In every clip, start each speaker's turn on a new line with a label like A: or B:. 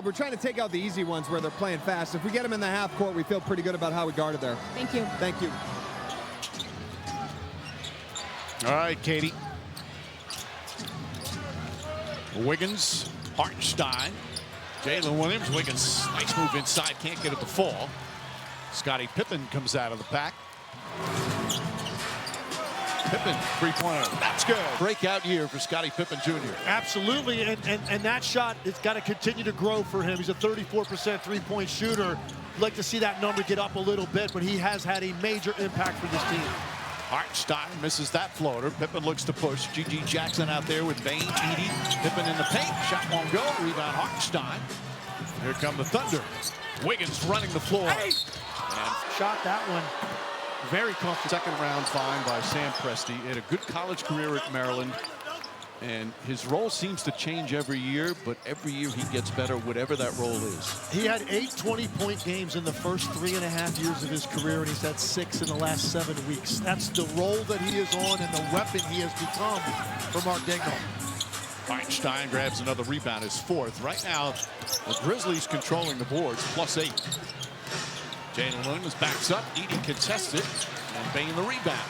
A: We're trying to take out the easy ones where they're playing fast. If we get them in the half court, we feel pretty good about how we guarded there.
B: Thank you.
A: Thank you.
C: All right, Katie. Wiggins, Hartenstein, Jalen Williams. Wiggins, nice move inside, can't get it to fall. Scottie Pippen comes out of the pack. Pippen, three-pointer, that's good. Breakout year for Scottie Pippen Jr.
D: Absolutely, and that shot, it's got to continue to grow for him. He's a 34% three-point shooter. I'd like to see that number get up a little bit, but he has had a major impact for this team.
C: Hartenstein misses that floater. Pippen looks to push. G.G. Jackson out there with Bain, Edey. Pippen in the paint. Shot won't go. Rebound Hartenstein. Here come the Thunder. Wiggins running the floor.
D: And shot that one very comfortable.
C: Second round find by Sam Presti. He had a good college career at Maryland. And his role seems to change every year, but every year he gets better, whatever that role is.
D: He had 8 20-point games in the first 3.5 years of his career, and he's had 6 in the last 7 weeks. That's the role that he is on and the weapon he has become for Mark Daigneault.
C: Hartenstein grabs another rebound, his fourth. Right now, the Grizzlies controlling the boards, +8. Jalen Williams backs up, Edey contests it, and Bain the rebound.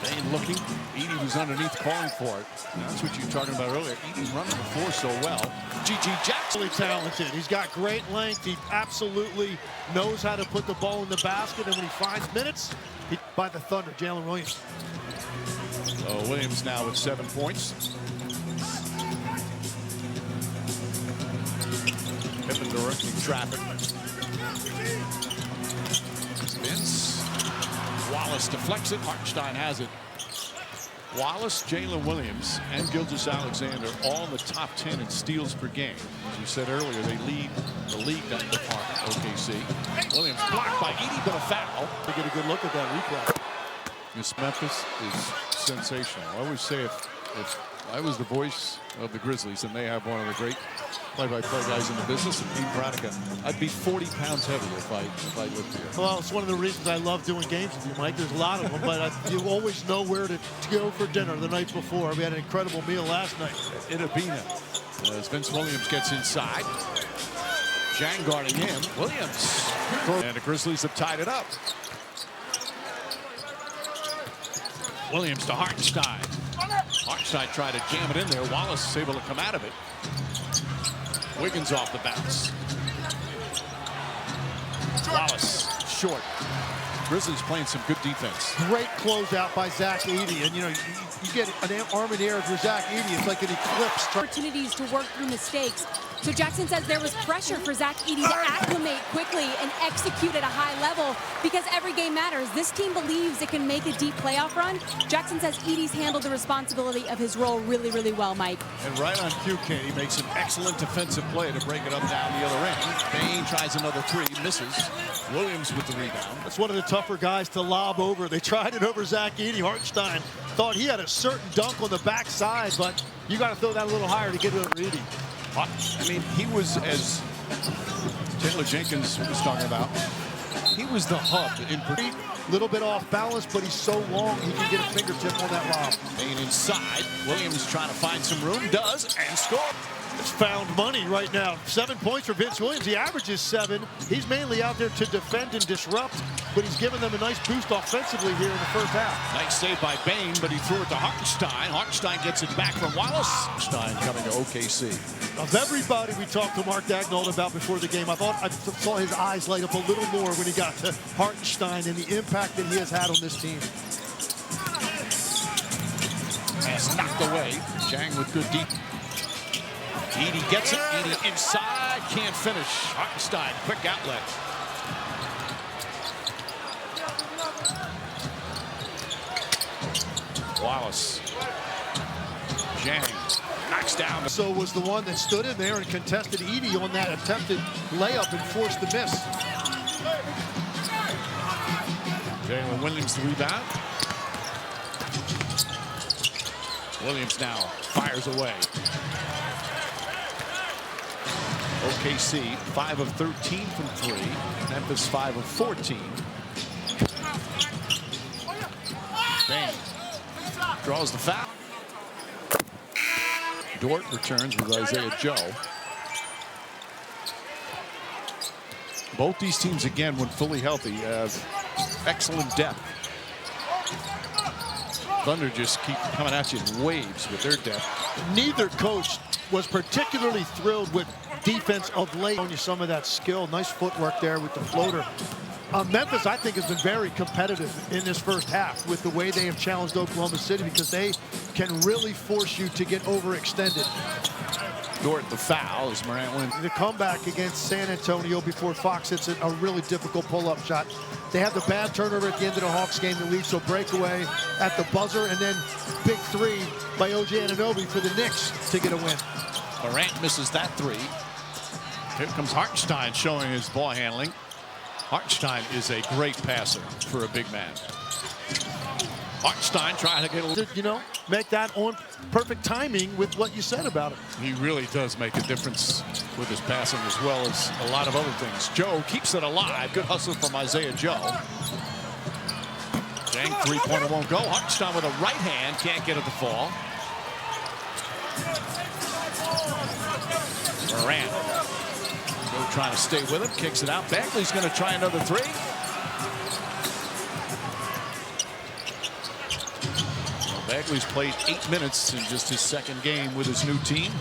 C: Bain looking, Edey was underneath calling for it. That's what you were talking about earlier. Edey running the floor so well. G.G. Jackson.
D: Really talented. He's got great length. He absolutely knows how to put the ball in the basket, and when he finds minutes, by the Thunder, Jalen Williams.
C: So Williams now with 7 points. Pippen directing traffic. Spins. Wallace deflects it. Hartenstein has it. Wallace, Jalen Williams, and Gilgeous-Alexander all in the top 10 in steals per game. As you said earlier, they lead the league that department, OKC. Williams blocked by Edey, but a foul.
D: To get a good look at that replay.
E: This Memphis is sensational. I always say if I was the voice of the Grizzlies and they have one of the great play-by-play guys in the business, and Pete Pratica, I'd be 40 pounds heavier if I lived here.
D: Well, it's one of the reasons I love doing games with you, Mike. There's a lot of them, but you always know where to go for dinner the night before. We had an incredible meal last night.
C: Itabina, as Vince Williams gets inside. Jang guarding him. Williams. And the Grizzlies have tied it up. Williams to Hartenstein. Hartenstein tried to jam it in there. Wallace is able to come out of it. Wiggins off the bounce. Wallace short. Grizzlies playing some good defense.
D: Great closeout by Zach Edey. And, you know, you get an arm in the air for Zach Edey. It's like an eclipse.
B: Opportunities to work through mistakes. So Jackson says there was pressure for Zach Edey to acclimate quickly and execute at a high level because every game matters. This team believes it can make a deep playoff run. Jackson says Edey's handled the responsibility of his role really, really well, Mike.
C: And right on cue, Katie makes an excellent defensive play to break it up down the other end. Bain tries another three, misses. Williams with the rebound.
D: That's one of the tougher guys to lob over. They tried it over Zach Edey. Hartenstein thought he had a certain dunk on the backside, but you got to throw that a little higher to get it over Edey.
C: I mean, he was, as Taylor Jenkins was talking about, he was the hub in pretty.
D: Little bit off balance, but he's so long he can get a fingertip on that lob.
C: Bain inside. Williams trying to find some room, does, and score.
D: It's found money right now. 7 points for Vince Williams. He averages 7. He's mainly out there to defend and disrupt, but he's given them a nice boost offensively here in the first half.
C: Nice save by Bain, but he threw it to Hartenstein. Hartenstein gets it back from Wallace. Hartenstein coming to OKC.
D: Of everybody we talked to Mark Daigneault about before the game, I saw his eyes light up a little more when he got to Hartenstein and the impact that he has had on this team.
C: Pass knocked away. Jang with good deep. Edey gets it. Edey inside. Can't finish. Hartenstein, quick outlet. Wallace. Jang knocks down.
D: So was the one that stood in there and contested Edey on that attempted layup and forced the miss.
C: Jalen Williams the rebound. Williams now fires away. OKC 5 of 13 from 3. Memphis 5 of 14. Bain draws the foul. Dort returns with Isaiah Joe. Both these teams, again, when fully healthy, have excellent depth. Thunder just keep coming at you in waves with their depth.
D: Neither coach was particularly thrilled with defense of late. Showing you some of that skill. Nice footwork there with the floater. Memphis, I think, has been very competitive in this first half with the way they have challenged Oklahoma City, because they can really force you to get overextended.
C: Dort the foul as Morant wins.
D: The comeback against San Antonio before Fox hits a really difficult pull-up shot. They have the bad turnover at the end of the Hawks game to lead, so breakaway at the buzzer, and then big three by OG Anunoby for the Knicks to get a win.
C: Morant misses that three. Here comes Hartenstein showing his ball handling. Hartenstein is a great passer for a big man. Hartenstein trying to get a,
D: You know, make that on perfect timing with what you said about him.
C: he really does make a difference with his passing as well as a lot of other things. Joe keeps it alive. Good hustle from Isaiah Joe. Jang three-pointer won't go. Hartenstein with a right hand can't get it to fall. Morant. Joe trying to stay with him, kicks it out. Bagley's going to try another three. Well, Bagley's played 8 minutes in just his second game with his new team.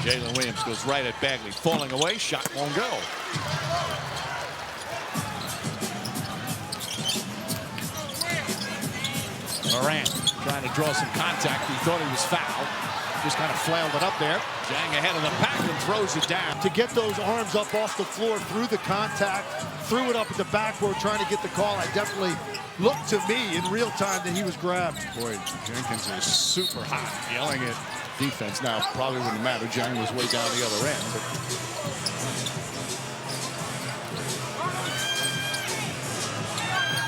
C: Jalen Williams goes right at Bagley, falling away. Shot won't go. Morant trying to draw some contact. He thought he was fouled. Just kind of flailed it up there. Jang ahead of the pack and throws it down.
D: To get those arms up off the floor through the contact, threw it up at the backboard trying to get the call. I definitely looked to me in real time that he was grabbed.
C: Boy, Jenkins is super hot, yelling at defense. Now, probably wouldn't matter. Jang was way down the other end. But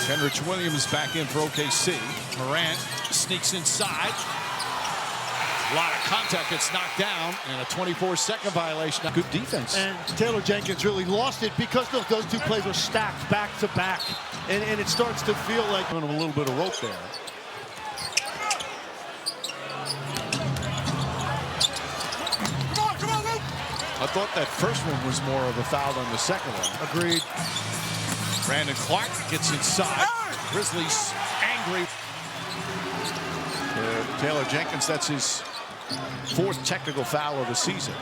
C: Kenrich Williams back in for OKC. Morant sneaks inside. A lot of contact gets knocked down, and a 24-second violation. Good defense.
D: And Taylor Jenkins really lost it because those two plays were stacked back to back. And it starts to feel like
C: Giving him a little bit of rope there. I thought that first one was more of a foul than the second one.
D: agreed.
C: Brandon Clark gets inside. Grizzlies angry. Taylor Jenkins, that's his 4th technical foul of the season.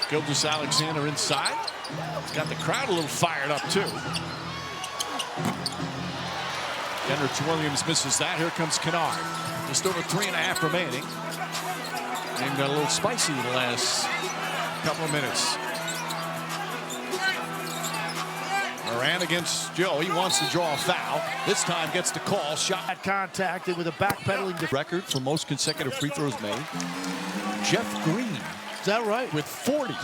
C: Gilgeous Alexander inside. He's got the crowd a little fired up too. Kenrich Williams misses that. Here comes Kennard. Just over 3.5 remaining. And got a little spicy the last couple of minutes. Morant against Joe. He wants to draw a foul. This time gets the call. Shot
D: At contact and with a backpedaling.
C: record for most consecutive free throws made. Jeff Green
D: Is that right?
C: with 40.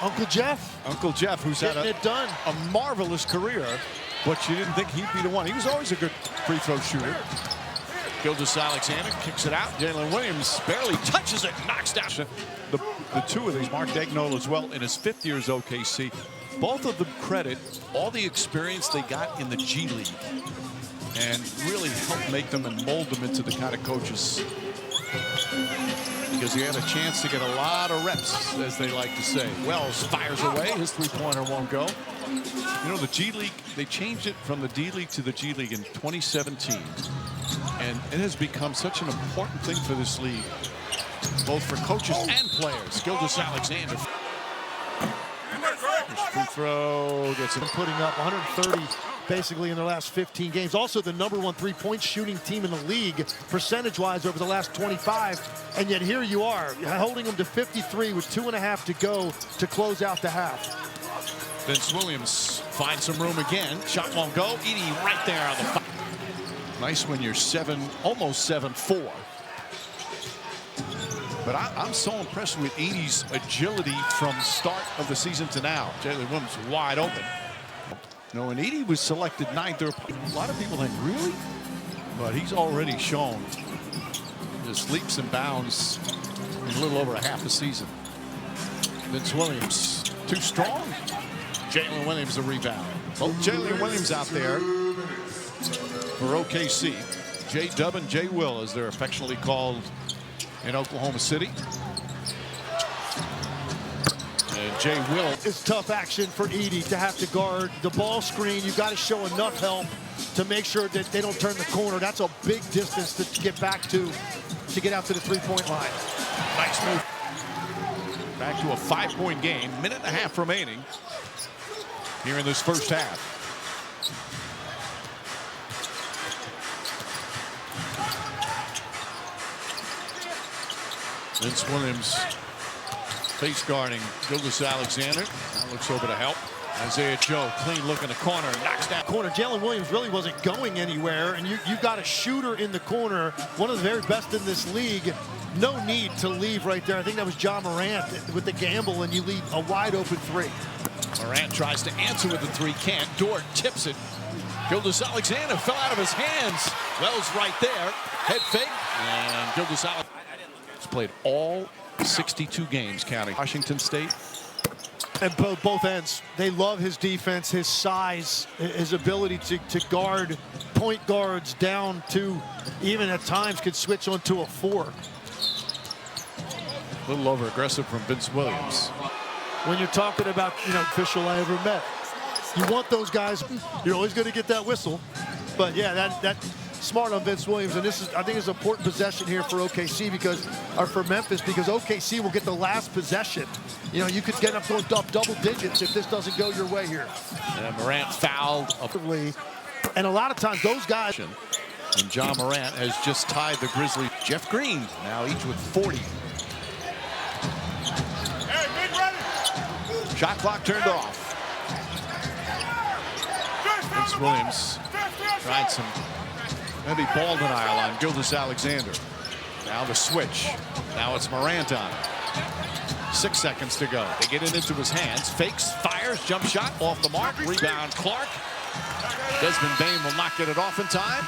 D: Uncle Jeff
C: Uncle Jeff, who's had
D: getting it done.
C: a marvelous career, but you didn't think he'd be the one. He was always a good free throw shooter. Gilgeous Alexander kicks it out. Jalen Williams barely touches it, knocks down. The two of these, Mark Daigneault as well, in his 5th year as OKC. Both of them credit all the experience they got in the G League and really helped make them and mold them into the kind of coaches, because he had a chance to get a lot of reps, as they like to say. Wells fires away. His three-pointer won't go. You know, the G League, they changed it from the D League to the G League in 2017. And it has become such an important thing for this league, both for coaches and players. Gilgeous Alexander. Free throw gets it.
D: Putting up 130 basically in their last 15 games. Also the #1 3-point shooting team in the league percentage-wise over the last 25. And yet here you are holding them to 53 with 2.5 to go to close out the half.
C: Vince Williams finds some room again. Shot won't go. Edey right there on the foul. Nice when you're almost 7'4". But I'm so impressed with Edey's agility from start of the season to now. Jalen Williams wide open. No, and Edey was selected 9th. A lot of people think, really? But he's already shown his leaps and bounds in a little over a half a season. Vince Williams, too strong. Jalen Williams, a rebound. Both Jalen Williams out there for OKC. J-Dub and J-Will, as they're affectionately called in Oklahoma City. And J-Will.
D: It's tough action for Edey to have to guard the ball screen. You've got to show enough help to make sure that they don't turn the corner. That's a big distance to get back to get out to the three-point line.
C: Nice move. Back to a 5-point game. Minute and a half remaining here in this first half. Vince Williams face guarding Gilgeous-Alexander. Now looks over to help. Isaiah Joe, clean look in the corner, knocks down.
D: Corner. Jalen Williams really wasn't going anywhere, and you've got a shooter in the corner, one of the very best in this league. No need to leave right there. I think that was Ja Morant with the gamble, and you leave a wide open three.
C: Morant tries to answer with the three, can't. Dort tips it. Gilgeous-Alexander fell out of his hands. Wells right there. Head fake, and Gilgeous-Alexander has played all 62 games, counting Washington State.
D: And both ends. They love his defense, his size, his ability to guard point guards down to, even at times, could switch onto a 4.
C: A little over aggressive from Vince Williams.
D: When you're talking about, official I ever met, you want those guys, you're always going to get that whistle. But yeah, that's smart on Vince Williams, and this is, I think, is an important possession here for OKC or for Memphis, because OKC will get the last possession. You could get up to double digits if this doesn't go your way here.
C: And Morant fouled.
D: And a lot of times those guys.
C: And Ja Morant has just tied the Grizzlies. Jeff Green now each with 40. Shot clock turned off. Vince Williams tried some heavy ball denial on Gilgeous-Alexander. Now the switch. Now it's Morant on. 6 seconds to go. They get it into his hands. Fakes, fires, jump shot off the mark. Rebound Clark. Desmond Bane will not get it off in time.